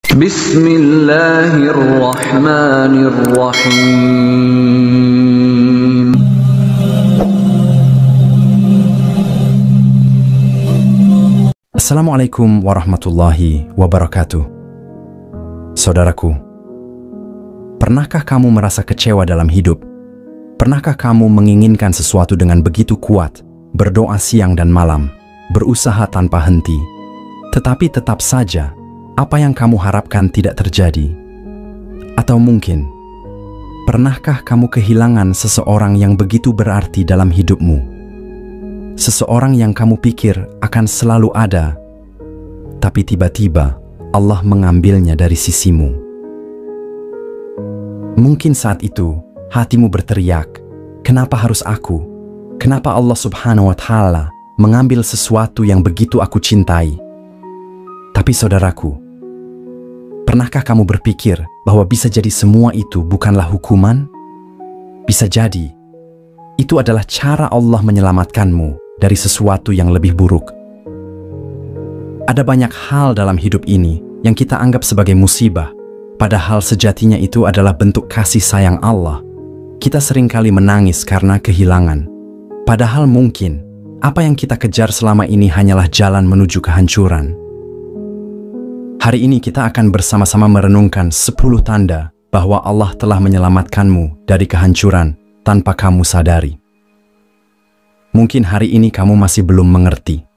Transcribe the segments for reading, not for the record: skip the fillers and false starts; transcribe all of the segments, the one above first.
Bismillahirrahmanirrahim. Assalamualaikum warahmatullahi wabarakatuh. Saudaraku, pernahkah kamu merasa kecewa dalam hidup? Pernahkah kamu menginginkan sesuatu dengan begitu kuat, berdoa siang dan malam, berusaha tanpa henti, tetapi tetap saja apa yang kamu harapkan tidak terjadi? Atau mungkin, pernahkah kamu kehilangan seseorang yang begitu berarti dalam hidupmu? Seseorang yang kamu pikir akan selalu ada, tapi tiba-tiba Allah mengambilnya dari sisimu. Mungkin saat itu hatimu berteriak, "Kenapa harus aku? Kenapa Allah Subhanahu wa Ta'ala mengambil sesuatu yang begitu aku cintai?" Tapi saudaraku, pernahkah kamu berpikir bahwa bisa jadi semua itu bukanlah hukuman? Bisa jadi itu adalah cara Allah menyelamatkanmu dari sesuatu yang lebih buruk. Ada banyak hal dalam hidup ini yang kita anggap sebagai musibah, padahal sejatinya itu adalah bentuk kasih sayang Allah. Kita seringkali menangis karena kehilangan, padahal mungkin apa yang kita kejar selama ini hanyalah jalan menuju kehancuran. Hari ini kita akan bersama-sama merenungkan 10 tanda bahwa Allah telah menyelamatkanmu dari kehancuran tanpa kamu sadari. Mungkin hari ini kamu masih belum mengerti.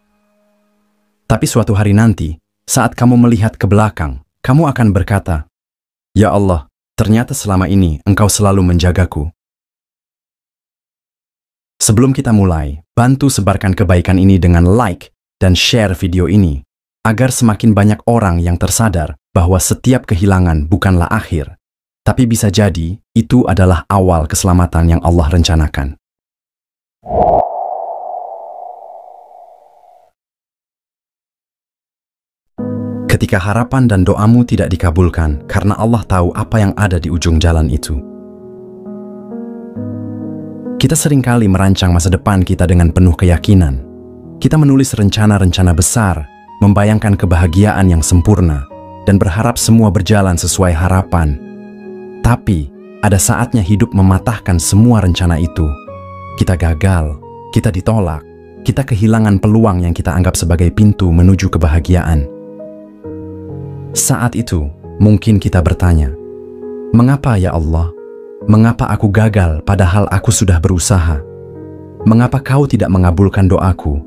Tapi suatu hari nanti, saat kamu melihat ke belakang, kamu akan berkata, "Ya Allah, ternyata selama ini Engkau selalu menjagaku." Sebelum kita mulai, bantu sebarkan kebaikan ini dengan like dan share video ini, agar semakin banyak orang yang tersadar bahwa setiap kehilangan bukanlah akhir, tapi bisa jadi itu adalah awal keselamatan yang Allah rencanakan. Ketika harapan dan doamu tidak dikabulkan karena Allah tahu apa yang ada di ujung jalan itu. Kita seringkali merancang masa depan kita dengan penuh keyakinan. Kita menulis rencana-rencana besar, membayangkan kebahagiaan yang sempurna, dan berharap semua berjalan sesuai harapan. Tapi, ada saatnya hidup mematahkan semua rencana itu. Kita gagal, kita ditolak, kita kehilangan peluang yang kita anggap sebagai pintu menuju kebahagiaan. Saat itu, mungkin kita bertanya, "Mengapa ya Allah? Mengapa aku gagal padahal aku sudah berusaha? Mengapa Kau tidak mengabulkan doaku?"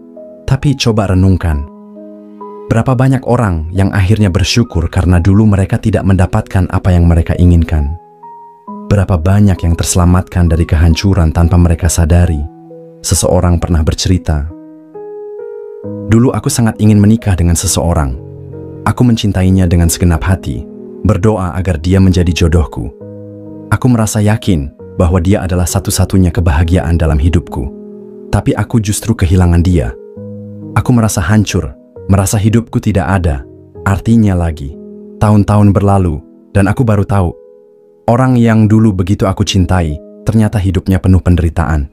Tapi coba renungkan. Berapa banyak orang yang akhirnya bersyukur karena dulu mereka tidak mendapatkan apa yang mereka inginkan? Berapa banyak yang terselamatkan dari kehancuran tanpa mereka sadari? Seseorang pernah bercerita, "Dulu aku sangat ingin menikah dengan seseorang. Aku mencintainya dengan segenap hati, berdoa agar dia menjadi jodohku. Aku merasa yakin bahwa dia adalah satu-satunya kebahagiaan dalam hidupku. Tapi aku justru kehilangan dia. Aku merasa hancur, merasa hidupku tidak ada. Artinya lagi, tahun-tahun berlalu, dan aku baru tahu, orang yang dulu begitu aku cintai, ternyata hidupnya penuh penderitaan.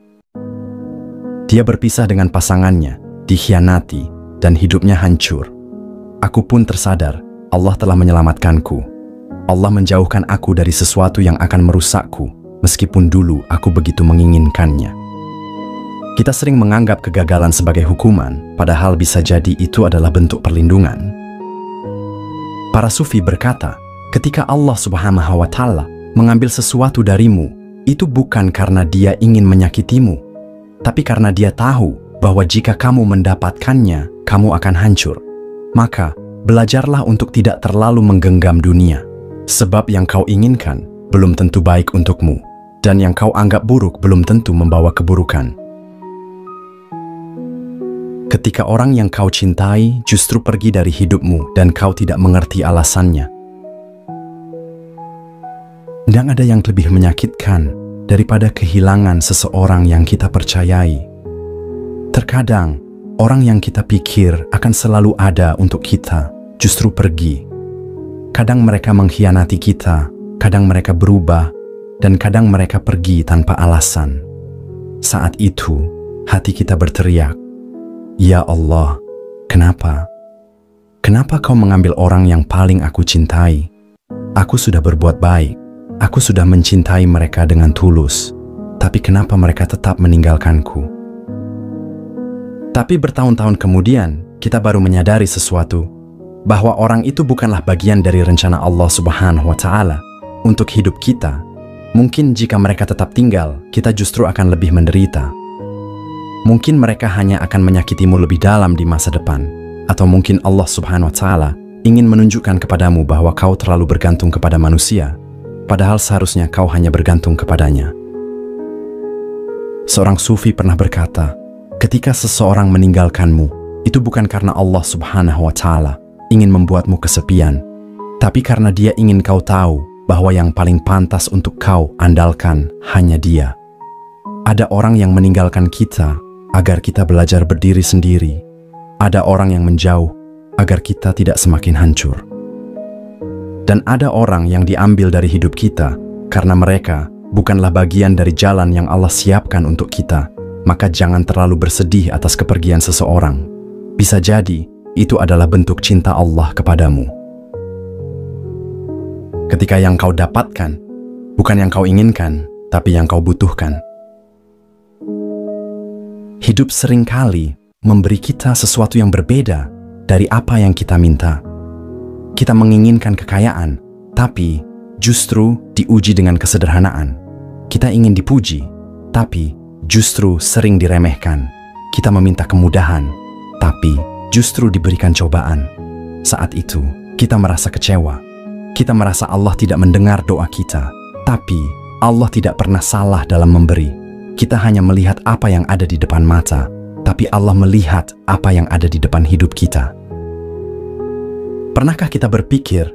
Dia berpisah dengan pasangannya, dikhianati, dan hidupnya hancur. Aku pun tersadar, Allah telah menyelamatkanku. Allah menjauhkan aku dari sesuatu yang akan merusakku, meskipun dulu aku begitu menginginkannya." Kita sering menganggap kegagalan sebagai hukuman, padahal bisa jadi itu adalah bentuk perlindungan. Para sufi berkata, ketika Allah Subhanahu wa Ta'ala mengambil sesuatu darimu, itu bukan karena Dia ingin menyakitimu, tapi karena Dia tahu bahwa jika kamu mendapatkannya, kamu akan hancur. Maka, belajarlah untuk tidak terlalu menggenggam dunia, sebab yang kau inginkan belum tentu baik untukmu, dan yang kau anggap buruk belum tentu membawa keburukan. Ketika orang yang kau cintai justru pergi dari hidupmu dan kau tidak mengerti alasannya. Dan ada yang lebih menyakitkan daripada kehilangan seseorang yang kita percayai. Terkadang, orang yang kita pikir akan selalu ada untuk kita, justru pergi. Kadang mereka mengkhianati kita, kadang mereka berubah, dan kadang mereka pergi tanpa alasan. Saat itu, hati kita berteriak, "Ya Allah, kenapa? Kenapa kau mengambil orang yang paling aku cintai? Aku sudah berbuat baik. Aku sudah mencintai mereka dengan tulus. Tapi kenapa mereka tetap meninggalkanku? Tapi bertahun-tahun kemudian, kita baru menyadari sesuatu, bahwa orang itu bukanlah bagian dari rencana Allah Subhanahu wa Ta'ala untuk hidup kita. Mungkin jika mereka tetap tinggal, kita justru akan lebih menderita. Mungkin mereka hanya akan menyakitimu lebih dalam di masa depan, atau mungkin Allah Subhanahu wa Ta'ala ingin menunjukkan kepadamu bahwa kau terlalu bergantung kepada manusia, padahal seharusnya kau hanya bergantung kepadanya. Seorang sufi pernah berkata, ketika seseorang meninggalkanmu, itu bukan karena Allah Subhanahu wa Ta'ala ingin membuatmu kesepian, tapi karena Dia ingin kau tahu bahwa yang paling pantas untuk kau andalkan hanya Dia. Ada orang yang meninggalkan kita agar kita belajar berdiri sendiri. Ada orang yang menjauh agar kita tidak semakin hancur. Dan ada orang yang diambil dari hidup kita karena mereka bukanlah bagian dari jalan yang Allah siapkan untuk kita. Maka jangan terlalu bersedih atas kepergian seseorang. Bisa jadi itu adalah bentuk cinta Allah kepadamu. Ketika yang kau dapatkan bukan yang kau inginkan, tapi yang kau butuhkan. Hidup seringkali memberi kita sesuatu yang berbeda dari apa yang kita minta. Kita menginginkan kekayaan, tapi justru diuji dengan kesederhanaan. Kita ingin dipuji, tapi justru sering diremehkan. Kita meminta kemudahan, tapi justru diberikan cobaan. Saat itu, kita merasa kecewa. Kita merasa Allah tidak mendengar doa kita. Tapi, Allah tidak pernah salah dalam memberi. Kita hanya melihat apa yang ada di depan mata, tapi Allah melihat apa yang ada di depan hidup kita. Pernahkah kita berpikir,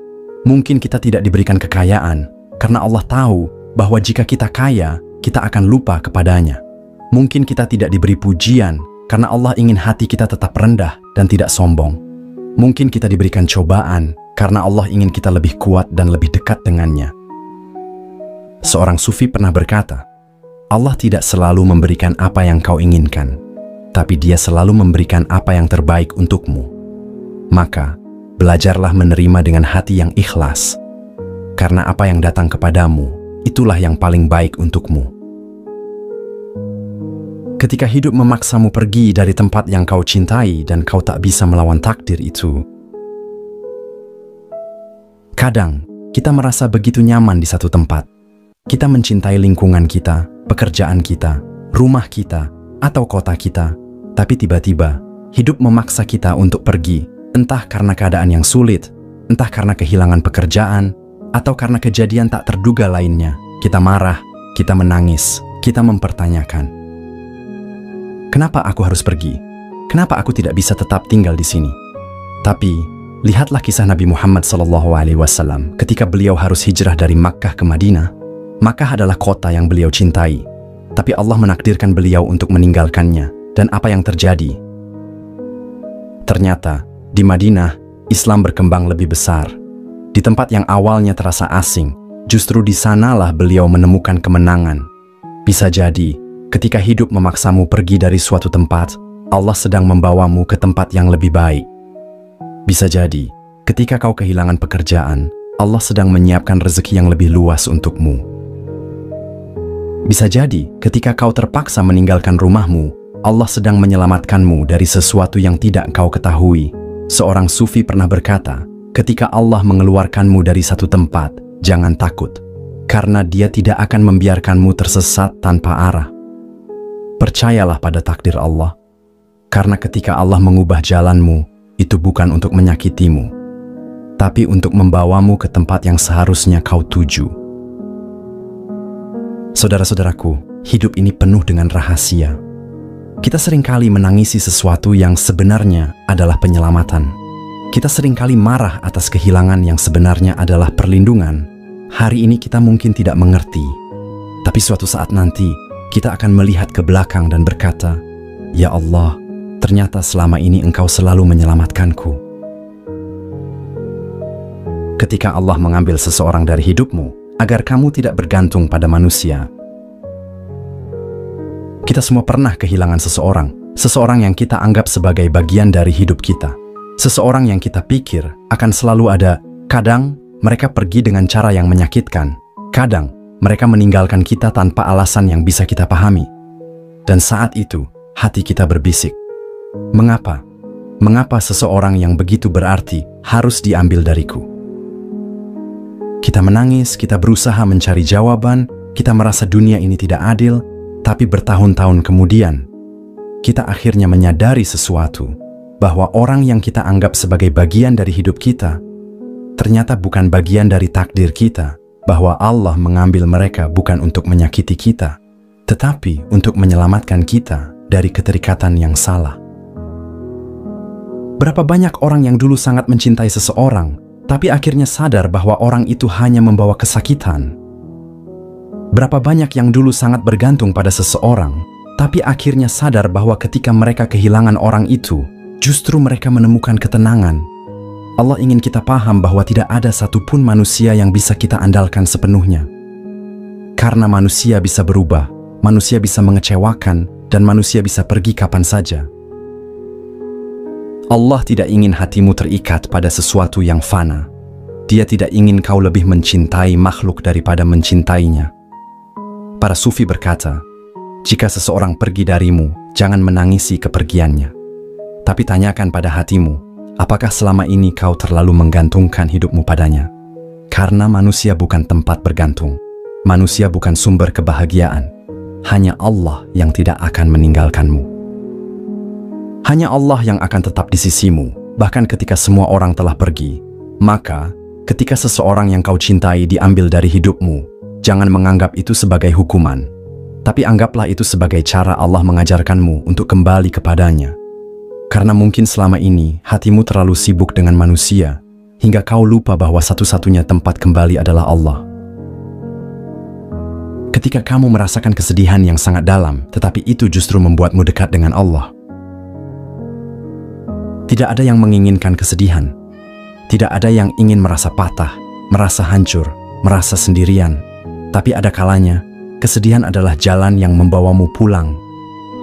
mungkin kita tidak diberikan kekayaan, karena Allah tahu bahwa jika kita kaya, kita akan lupa kepadanya. Mungkin kita tidak diberi pujian, karena Allah ingin hati kita tetap rendah dan tidak sombong. Mungkin kita diberikan cobaan karena Allah ingin kita lebih kuat dan lebih dekat dengannya. Seorang sufi pernah berkata, Allah tidak selalu memberikan apa yang kau inginkan, tapi Dia selalu memberikan apa yang terbaik untukmu. Maka, belajarlah menerima dengan hati yang ikhlas, karena apa yang datang kepadamu, itulah yang paling baik untukmu. Ketika hidup memaksamu pergi dari tempat yang kau cintai dan kau tak bisa melawan takdir itu. Kadang, kita merasa begitu nyaman di satu tempat. Kita mencintai lingkungan kita, pekerjaan kita, rumah kita, atau kota kita. Tapi tiba-tiba, hidup memaksa kita untuk pergi, entah karena keadaan yang sulit, entah karena kehilangan pekerjaan, atau karena kejadian tak terduga lainnya. Kita marah, kita menangis, kita mempertanyakan, kenapa aku harus pergi? Kenapa aku tidak bisa tetap tinggal di sini? Tapi, lihatlah kisah Nabi Muhammad SAW ketika beliau harus hijrah dari Makkah ke Madinah. Makkah adalah kota yang beliau cintai, tapi Allah menakdirkan beliau untuk meninggalkannya. Dan apa yang terjadi? Ternyata, di Madinah, Islam berkembang lebih besar. Di tempat yang awalnya terasa asing, justru di sanalah beliau menemukan kemenangan. Bisa jadi, ketika hidup memaksamu pergi dari suatu tempat, Allah sedang membawamu ke tempat yang lebih baik. Bisa jadi, ketika kau kehilangan pekerjaan, Allah sedang menyiapkan rezeki yang lebih luas untukmu. Bisa jadi, ketika kau terpaksa meninggalkan rumahmu, Allah sedang menyelamatkanmu dari sesuatu yang tidak kau ketahui. Seorang sufi pernah berkata, ketika Allah mengeluarkanmu dari satu tempat, jangan takut, karena Dia tidak akan membiarkanmu tersesat tanpa arah. Percayalah pada takdir Allah, karena ketika Allah mengubah jalanmu, itu bukan untuk menyakitimu, tapi untuk membawamu ke tempat yang seharusnya kau tuju. Saudara-saudaraku, hidup ini penuh dengan rahasia. Kita seringkali menangisi sesuatu yang sebenarnya adalah penyelamatan. Kita seringkali marah atas kehilangan yang sebenarnya adalah perlindungan. Hari ini kita mungkin tidak mengerti, tapi suatu saat nanti kita akan melihat ke belakang dan berkata, "Ya Allah, ternyata selama ini Engkau selalu menyelamatkanku." Ketika Allah mengambil seseorang dari hidupmu agar kamu tidak bergantung pada manusia. Kita semua pernah kehilangan seseorang yang kita anggap sebagai bagian dari hidup kita. Seseorang yang kita pikir akan selalu ada. Kadang mereka pergi dengan cara yang menyakitkan. Kadang mereka meninggalkan kita tanpa alasan yang bisa kita pahami. Dan saat itu, hati kita berbisik. Mengapa? Mengapa seseorang yang begitu berarti harus diambil dariku? Kita menangis, kita berusaha mencari jawaban, kita merasa dunia ini tidak adil, tapi bertahun-tahun kemudian, kita akhirnya menyadari sesuatu, bahwa orang yang kita anggap sebagai bagian dari hidup kita, ternyata bukan bagian dari takdir kita, bahwa Allah mengambil mereka bukan untuk menyakiti kita, tetapi untuk menyelamatkan kita dari keterikatan yang salah. Berapa banyak orang yang dulu sangat mencintai seseorang, tapi akhirnya sadar bahwa orang itu hanya membawa kesakitan. Berapa banyak yang dulu sangat bergantung pada seseorang, tapi akhirnya sadar bahwa ketika mereka kehilangan orang itu, justru mereka menemukan ketenangan. Allah ingin kita paham bahwa tidak ada satupun manusia yang bisa kita andalkan sepenuhnya. Karena manusia bisa berubah, manusia bisa mengecewakan, dan manusia bisa pergi kapan saja. Allah tidak ingin hatimu terikat pada sesuatu yang fana. Dia tidak ingin kau lebih mencintai makhluk daripada mencintainya. Para sufi berkata, jika seseorang pergi darimu, jangan menangisi kepergiannya. Tapi tanyakan pada hatimu, apakah selama ini kau terlalu menggantungkan hidupmu padanya? Karena manusia bukan tempat bergantung. Manusia bukan sumber kebahagiaan. Hanya Allah yang tidak akan meninggalkanmu. Hanya Allah yang akan tetap di sisimu, bahkan ketika semua orang telah pergi. Maka, ketika seseorang yang kau cintai diambil dari hidupmu, jangan menganggap itu sebagai hukuman. Tapi anggaplah itu sebagai cara Allah mengajarkanmu untuk kembali kepadanya. Karena mungkin selama ini hatimu terlalu sibuk dengan manusia, hingga kau lupa bahwa satu-satunya tempat kembali adalah Allah. Ketika kamu merasakan kesedihan yang sangat dalam, tetapi itu justru membuatmu dekat dengan Allah. Tidak ada yang menginginkan kesedihan. Tidak ada yang ingin merasa patah, merasa hancur, merasa sendirian. Tapi ada kalanya, kesedihan adalah jalan yang membawamu pulang.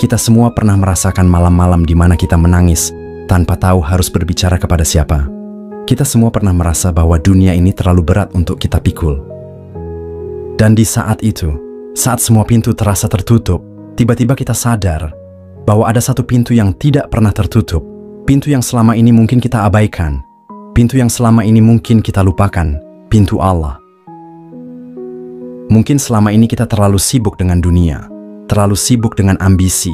Kita semua pernah merasakan malam-malam di mana kita menangis, tanpa tahu harus berbicara kepada siapa. Kita semua pernah merasa bahwa dunia ini terlalu berat untuk kita pikul. Dan di saat itu, saat semua pintu terasa tertutup, tiba-tiba kita sadar bahwa ada satu pintu yang tidak pernah tertutup. Pintu yang selama ini mungkin kita abaikan. Pintu yang selama ini mungkin kita lupakan. Pintu Allah. Mungkin selama ini kita terlalu sibuk dengan dunia, terlalu sibuk dengan ambisi,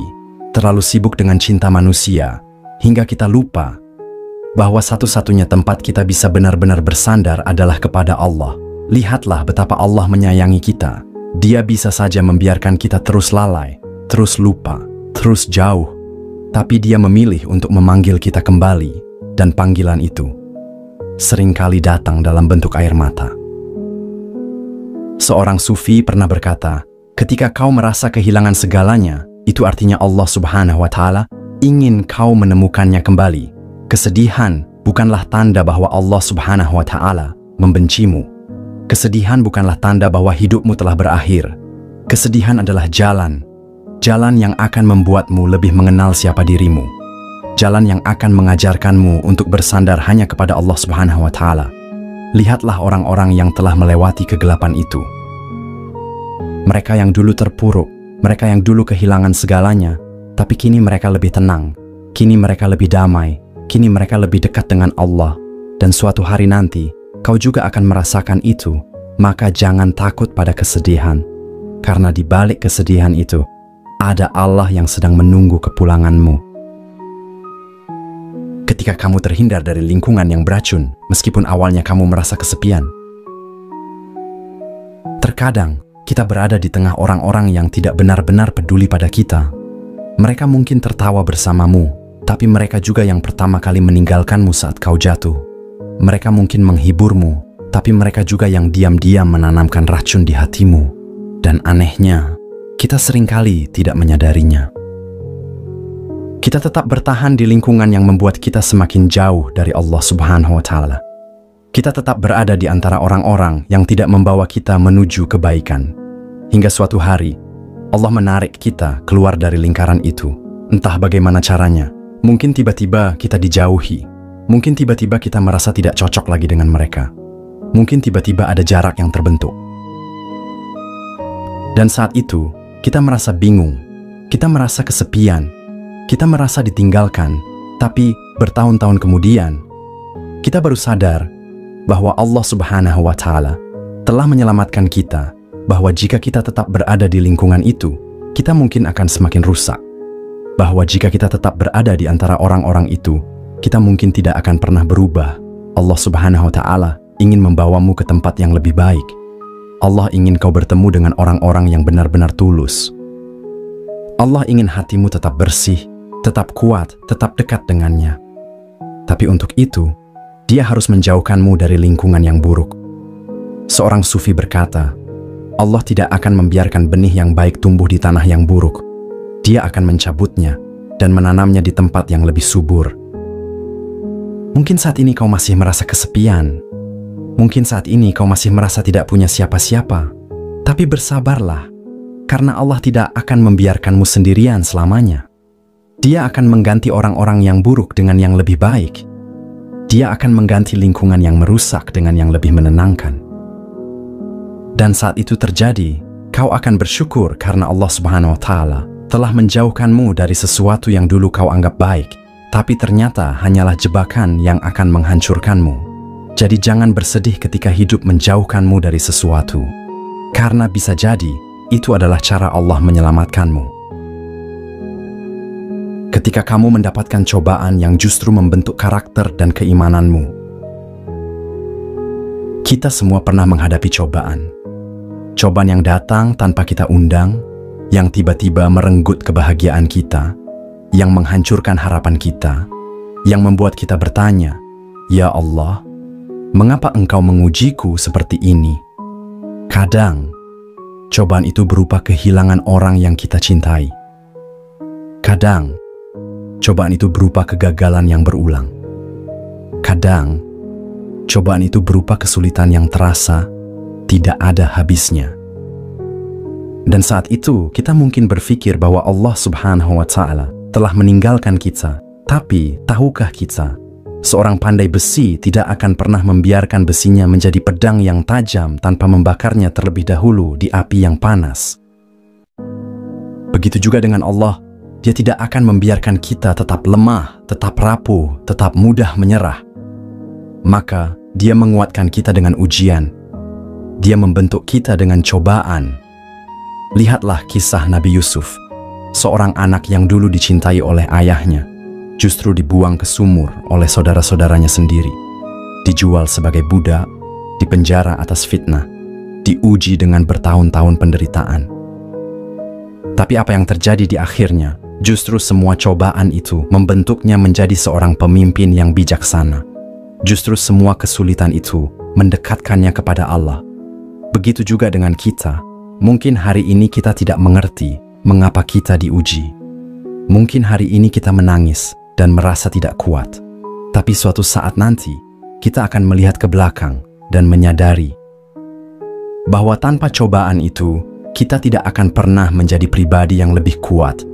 terlalu sibuk dengan cinta manusia, hingga kita lupa bahwa satu-satunya tempat kita bisa benar-benar bersandar adalah kepada Allah. Lihatlah betapa Allah menyayangi kita. Dia bisa saja membiarkan kita terus lalai, terus lupa, terus jauh. Tapi dia memilih untuk memanggil kita kembali, dan panggilan itu seringkali datang dalam bentuk air mata. Seorang sufi pernah berkata, ketika kau merasa kehilangan segalanya, itu artinya Allah Subhanahu wa Ta'ala ingin kau menemukannya kembali. Kesedihan bukanlah tanda bahwa Allah Subhanahu wa Ta'ala membencimu. Kesedihan bukanlah tanda bahwa hidupmu telah berakhir. Kesedihan adalah jalan yang akan membuatmu lebih mengenal siapa dirimu. Jalan yang akan mengajarkanmu untuk bersandar hanya kepada Allah Subhanahu wa Ta'ala. Lihatlah orang-orang yang telah melewati kegelapan itu. Mereka yang dulu terpuruk, mereka yang dulu kehilangan segalanya, tapi kini mereka lebih tenang, kini mereka lebih damai, kini mereka lebih dekat dengan Allah. Dan suatu hari nanti, kau juga akan merasakan itu. Maka jangan takut pada kesedihan, karena di balik kesedihan itu, ada Allah yang sedang menunggu kepulanganmu. Ketika kamu terhindar dari lingkungan yang beracun, meskipun awalnya kamu merasa kesepian. Terkadang, kita berada di tengah orang-orang yang tidak benar-benar peduli pada kita. Mereka mungkin tertawa bersamamu, tapi mereka juga yang pertama kali meninggalkanmu saat kau jatuh. Mereka mungkin menghiburmu, tapi mereka juga yang diam-diam menanamkan racun di hatimu. Dan anehnya, kita seringkali tidak menyadarinya. Kita tetap bertahan di lingkungan yang membuat kita semakin jauh dari Allah Subhanahu wa Ta'ala. Kita tetap berada di antara orang-orang yang tidak membawa kita menuju kebaikan. Hingga suatu hari, Allah menarik kita keluar dari lingkaran itu. Entah bagaimana caranya. Mungkin tiba-tiba kita dijauhi. Mungkin tiba-tiba kita merasa tidak cocok lagi dengan mereka. Mungkin tiba-tiba ada jarak yang terbentuk. Dan saat itu, kita merasa bingung, kita merasa kesepian, kita merasa ditinggalkan. Tapi bertahun-tahun kemudian, kita baru sadar bahwa Allah Subhanahu wa Ta'ala telah menyelamatkan kita, bahwa jika kita tetap berada di lingkungan itu, kita mungkin akan semakin rusak. Bahwa jika kita tetap berada di antara orang-orang itu, kita mungkin tidak akan pernah berubah. Allah Subhanahu wa Ta'ala ingin membawamu ke tempat yang lebih baik. Allah ingin kau bertemu dengan orang-orang yang benar-benar tulus. Allah ingin hatimu tetap bersih, tetap kuat, tetap dekat dengannya. Tapi untuk itu, Dia harus menjauhkanmu dari lingkungan yang buruk. Seorang sufi berkata, Allah tidak akan membiarkan benih yang baik tumbuh di tanah yang buruk. Dia akan mencabutnya dan menanamnya di tempat yang lebih subur. Mungkin saat ini kau masih merasa kesepian. Mungkin saat ini kau masih merasa tidak punya siapa-siapa. Tapi bersabarlah, karena Allah tidak akan membiarkanmu sendirian selamanya. Dia akan mengganti orang-orang yang buruk dengan yang lebih baik. Dia akan mengganti lingkungan yang merusak dengan yang lebih menenangkan. Dan saat itu terjadi, kau akan bersyukur karena Allah Subhanahu wa Ta'ala telah menjauhkanmu dari sesuatu yang dulu kau anggap baik, tapi ternyata hanyalah jebakan yang akan menghancurkanmu. Jadi jangan bersedih ketika hidup menjauhkanmu dari sesuatu, karena bisa jadi itu adalah cara Allah menyelamatkanmu. Ketika kamu mendapatkan cobaan yang justru membentuk karakter dan keimananmu. Kita semua pernah menghadapi cobaan. Cobaan yang datang tanpa kita undang, yang tiba-tiba merenggut kebahagiaan kita, yang menghancurkan harapan kita, yang membuat kita bertanya, "Ya Allah, mengapa Engkau mengujiku seperti ini?" Kadang, cobaan itu berupa kehilangan orang yang kita cintai. Kadang, cobaan itu berupa kegagalan yang berulang. Kadang, cobaan itu berupa kesulitan yang terasa tidak ada habisnya. Dan saat itu, kita mungkin berpikir bahwa Allah Subhanahu wa Ta'ala telah meninggalkan kita. Tapi, tahukah kita, seorang pandai besi tidak akan pernah membiarkan besinya menjadi pedang yang tajam tanpa membakarnya terlebih dahulu di api yang panas. Begitu juga dengan Allah. Dia tidak akan membiarkan kita tetap lemah, tetap rapuh, tetap mudah menyerah. Maka, Dia menguatkan kita dengan ujian. Dia membentuk kita dengan cobaan. Lihatlah kisah Nabi Yusuf, seorang anak yang dulu dicintai oleh ayahnya, justru dibuang ke sumur oleh saudara-saudaranya sendiri. Dijual sebagai budak, dipenjara atas fitnah, diuji dengan bertahun-tahun penderitaan. Tapi apa yang terjadi di akhirnya? Justru semua cobaan itu membentuknya menjadi seorang pemimpin yang bijaksana. Justru semua kesulitan itu mendekatkannya kepada Allah. Begitu juga dengan kita. Mungkin hari ini kita tidak mengerti mengapa kita diuji. Mungkin hari ini kita menangis dan merasa tidak kuat. Tapi suatu saat nanti, kita akan melihat ke belakang dan menyadari bahwa tanpa cobaan itu, kita tidak akan pernah menjadi pribadi yang lebih kuat.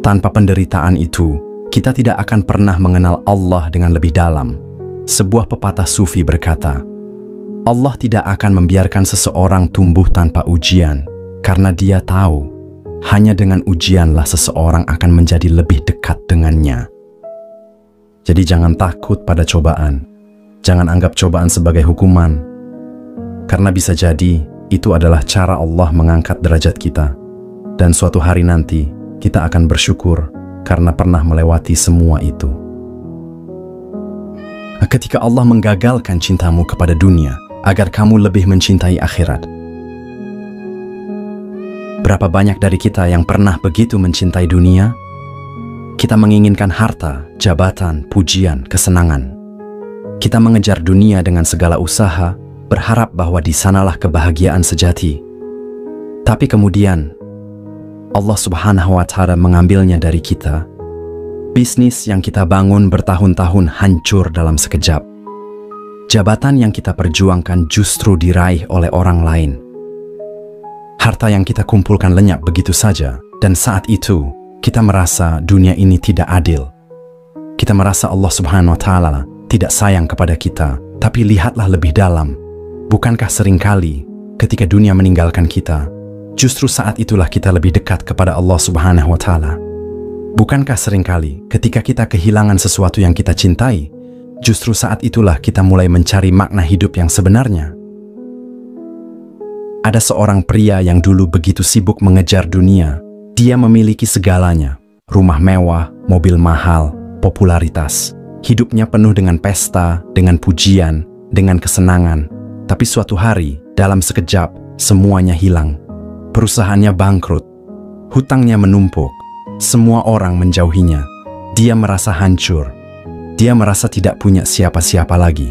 Tanpa penderitaan itu, kita tidak akan pernah mengenal Allah dengan lebih dalam. Sebuah pepatah sufi berkata, Allah tidak akan membiarkan seseorang tumbuh tanpa ujian, karena Dia tahu, hanya dengan ujianlah seseorang akan menjadi lebih dekat dengannya. Jadi jangan takut pada cobaan. Jangan anggap cobaan sebagai hukuman. Karena bisa jadi, itu adalah cara Allah mengangkat derajat kita. Dan suatu hari nanti, kita akan bersyukur karena pernah melewati semua itu. Ketika Allah menggagalkan cintamu kepada dunia agar kamu lebih mencintai akhirat. Berapa banyak dari kita yang pernah begitu mencintai dunia? Kita menginginkan harta, jabatan, pujian, kesenangan. Kita mengejar dunia dengan segala usaha, berharap bahwa di sanalah kebahagiaan sejati. Tapi kemudian, Allah Subhanahu wa Ta'ala mengambilnya dari kita. Bisnis yang kita bangun bertahun-tahun hancur dalam sekejap. Jabatan yang kita perjuangkan justru diraih oleh orang lain. Harta yang kita kumpulkan lenyap begitu saja, dan saat itu kita merasa dunia ini tidak adil. Kita merasa Allah Subhanahu wa Ta'ala tidak sayang kepada kita, tapi lihatlah lebih dalam. Bukankah seringkali ketika dunia meninggalkan kita, justru saat itulah kita lebih dekat kepada Allah Subhanahu wa Ta'ala? Bukankah seringkali ketika kita kehilangan sesuatu yang kita cintai, justru saat itulah kita mulai mencari makna hidup yang sebenarnya? Ada seorang pria yang dulu begitu sibuk mengejar dunia. Dia memiliki segalanya, rumah mewah, mobil mahal, popularitas. Hidupnya penuh dengan pesta, dengan pujian, dengan kesenangan. Tapi suatu hari, dalam sekejap, semuanya hilang. Perusahaannya bangkrut, hutangnya menumpuk, semua orang menjauhinya. Dia merasa hancur, dia merasa tidak punya siapa-siapa lagi.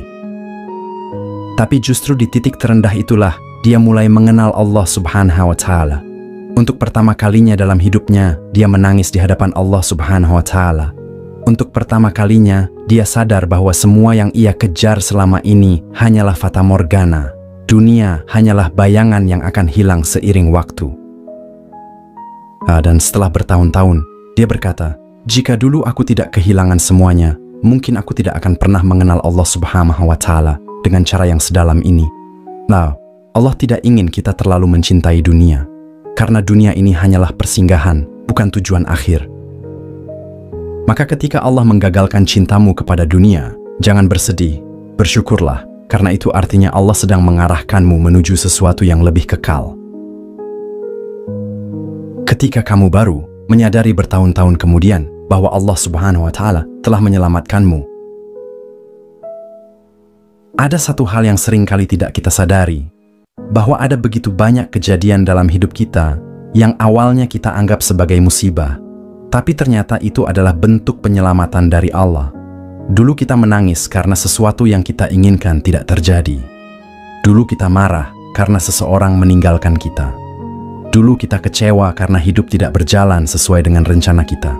Tapi justru di titik terendah itulah, dia mulai mengenal Allah Subhanahu wa Ta'ala. Untuk pertama kalinya dalam hidupnya, dia menangis di hadapan Allah Subhanahu wa Ta'ala. Untuk pertama kalinya, dia sadar bahwa semua yang ia kejar selama ini hanyalah fata morgana. Dunia hanyalah bayangan yang akan hilang seiring waktu. Dan setelah bertahun-tahun, dia berkata, jika dulu aku tidak kehilangan semuanya, mungkin aku tidak akan pernah mengenal Allah Subhanahu wa Ta'ala dengan cara yang sedalam ini. Nah, Allah tidak ingin kita terlalu mencintai dunia, karena dunia ini hanyalah persinggahan, bukan tujuan akhir. Maka ketika Allah menggagalkan cintamu kepada dunia, jangan bersedih, bersyukurlah, karena itu artinya Allah sedang mengarahkanmu menuju sesuatu yang lebih kekal. Ketika kamu baru menyadari bertahun-tahun kemudian bahwa Allah Subhanahu wa Ta'ala telah menyelamatkanmu, ada satu hal yang seringkali tidak kita sadari, bahwa ada begitu banyak kejadian dalam hidup kita yang awalnya kita anggap sebagai musibah, tapi ternyata itu adalah bentuk penyelamatan dari Allah. Dulu kita menangis karena sesuatu yang kita inginkan tidak terjadi. Dulu kita marah karena seseorang meninggalkan kita. Dulu kita kecewa karena hidup tidak berjalan sesuai dengan rencana kita.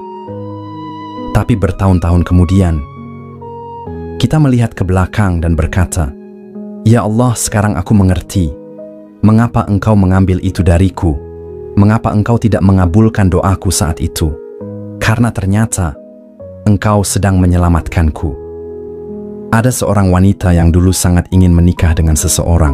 Tapi bertahun-tahun kemudian, kita melihat ke belakang dan berkata, "Ya Allah, sekarang aku mengerti. Mengapa Engkau mengambil itu dariku? Mengapa Engkau tidak mengabulkan doaku saat itu? Karena ternyata Engkau sedang menyelamatkanku." Ada seorang wanita yang dulu sangat ingin menikah dengan seseorang.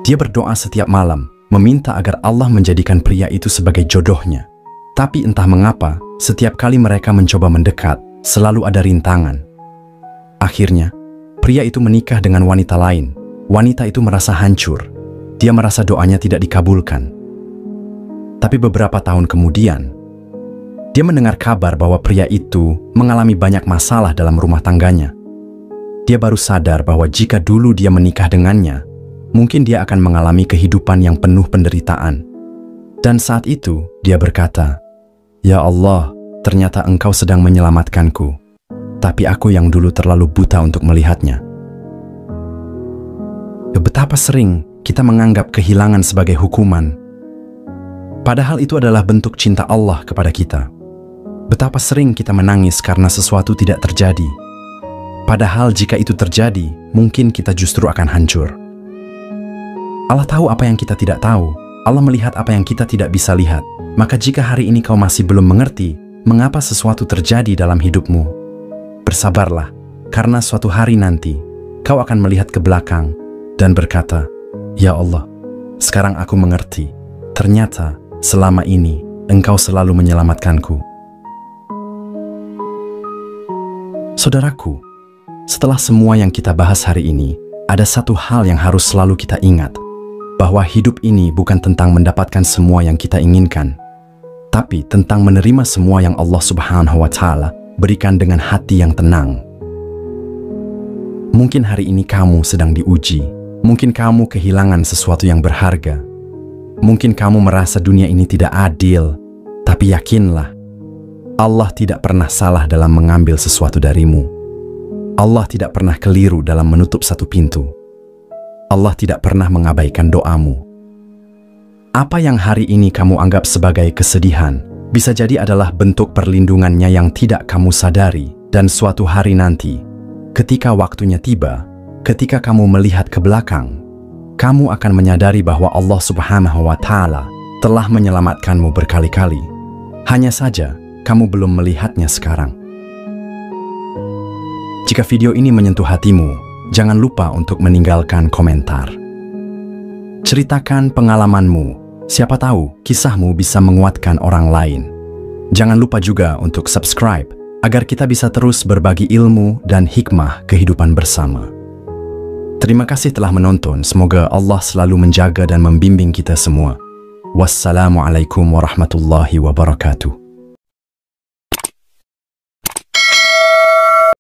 Dia berdoa setiap malam, meminta agar Allah menjadikan pria itu sebagai jodohnya. Tapi entah mengapa, setiap kali mereka mencoba mendekat, selalu ada rintangan. Akhirnya, pria itu menikah dengan wanita lain. Wanita itu merasa hancur. Dia merasa doanya tidak dikabulkan. Tapi beberapa tahun kemudian, dia mendengar kabar bahwa pria itu mengalami banyak masalah dalam rumah tangganya. Dia baru sadar bahwa jika dulu dia menikah dengannya, mungkin dia akan mengalami kehidupan yang penuh penderitaan. Dan saat itu, dia berkata, "Ya Allah, ternyata Engkau sedang menyelamatkanku. Tapi aku yang dulu terlalu buta untuk melihatnya." Betapa sering kita menganggap kehilangan sebagai hukuman, padahal itu adalah bentuk cinta Allah kepada kita. Betapa sering kita menangis karena sesuatu tidak terjadi, padahal jika itu terjadi, mungkin kita justru akan hancur. Allah tahu apa yang kita tidak tahu. Allah melihat apa yang kita tidak bisa lihat. Maka jika hari ini kau masih belum mengerti mengapa sesuatu terjadi dalam hidupmu, bersabarlah, karena suatu hari nanti kau akan melihat ke belakang dan berkata, "Ya Allah, sekarang aku mengerti. Ternyata selama ini Engkau selalu menyelamatkanku." Saudaraku, setelah semua yang kita bahas hari ini, ada satu hal yang harus selalu kita ingat, bahwa hidup ini bukan tentang mendapatkan semua yang kita inginkan, tapi tentang menerima semua yang Allah Subhanahu wa Ta'ala berikan dengan hati yang tenang. Mungkin hari ini kamu sedang diuji, mungkin kamu kehilangan sesuatu yang berharga, mungkin kamu merasa dunia ini tidak adil, tapi yakinlah, Allah tidak pernah salah dalam mengambil sesuatu darimu. Allah tidak pernah keliru dalam menutup satu pintu. Allah tidak pernah mengabaikan doamu. Apa yang hari ini kamu anggap sebagai kesedihan, bisa jadi adalah bentuk perlindungannya yang tidak kamu sadari, dan suatu hari nanti, ketika waktunya tiba, ketika kamu melihat ke belakang, kamu akan menyadari bahwa Allah Subhanahu wa Ta'ala telah menyelamatkanmu berkali-kali. Hanya saja, kamu belum melihatnya sekarang. Jika video ini menyentuh hatimu, jangan lupa untuk meninggalkan komentar. Ceritakan pengalamanmu, siapa tahu kisahmu bisa menguatkan orang lain. Jangan lupa juga untuk subscribe, agar kita bisa terus berbagi ilmu dan hikmah kehidupan bersama. Terima kasih telah menonton, semoga Allah selalu menjaga dan membimbing kita semua. Wassalamualaikum warahmatullahi wabarakatuh.